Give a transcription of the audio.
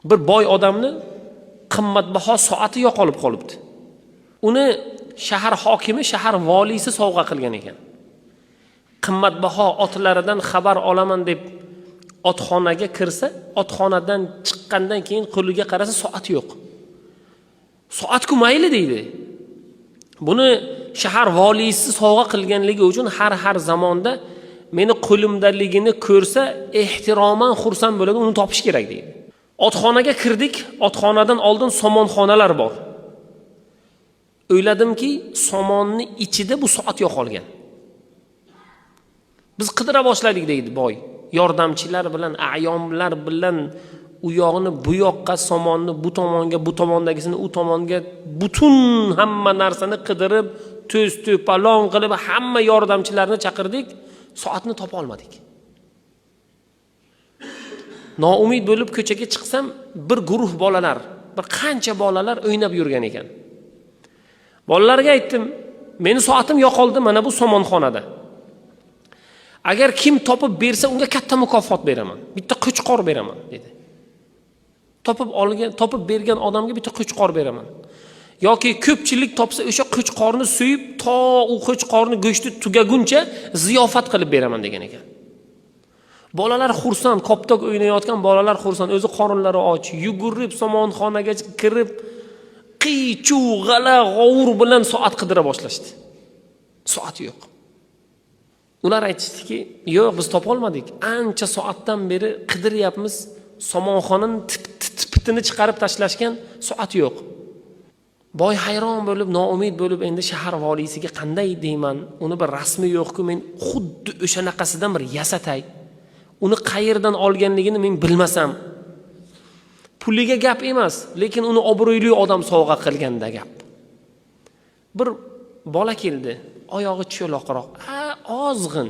Bir boy odamni qimmatbaho soati yo'qolib qolibdi. Uni shahar hokimi, shahar valisi sovg'a qilgan ekan. Qimmatbaho otlaridan xabar olaman deb otxonaga kirsa, otxonadan chiqqandan keyin qo'liga qarasa soat yo'q. Soat-ku mayli deydi. Buni shahar valisi sovg'a qilganligi uchun har zamonda meni qo'limdaligini ko'rsa, ehtiroman xursand bo'ladi, uni topish kerak deydi. Otxonaga kirdik, otxonadan oldin somonxonalar bor. O'yladimki, somonni ichida bu soat yo'qolgan. Biz qidira boshladik deydi boy. Yordamchilar bilan, ayonlar bilan u yo'g'ini bu yoqqa, somonni bu tomonga, bu tomondagisini u tomonga, butun hamma narsani qidirib, to'z-to'palon qilib hamma yordamchilarni chaqirdik, soatni topa olmadik. Noumid bo'lib ko'chaga chiqsam, bir guruh bolalar, bir qancha bolalar o'ynab yurgan ekan. Bolalarga aytdim, meni soatim yo'qoldi mana bu somonxonada. Agar kim topib bersa, unga katta mukofot beraman. Bitta qo'chqor beraman, dedi. Topib bergan odamga bitta qo'chqor beraman. Yoki ko'pchilik topsa, o'sha qo'chqorni so'yib, to u qo'chqorni go'shti tugaguncha ziyofat qilib beraman degan ekan. Bolalar xursand, koptok o'ynayotgan bolalar xursand, o'zi qorinlari och, yugurib somonxonaga kirib, qiy-chuv, g'ala, g'ovur bilan soat qidira boshlashdi. Soat yo'q. Ular aytishdiki, yo'q, biz topa olmadik. Ancha soatdan beri qidiryapmiz. Somonxonaning tipitini chiqarib tashlashgan, soat yo'q. Boy hayron bo'lib, noumid bo'lib, endi shahar valisiga qanday deyman? Uni bir rasmi yo'q-ku, men xuddi o'shanaqasidan bir yasatay. Uni qayerdan olganligini men bilmasam. Puliga gap emas, lekin uni obro'li odam sovg'a qilganda gap. Bir bola keldi, oyog'i cho'loqroq, ozg'in.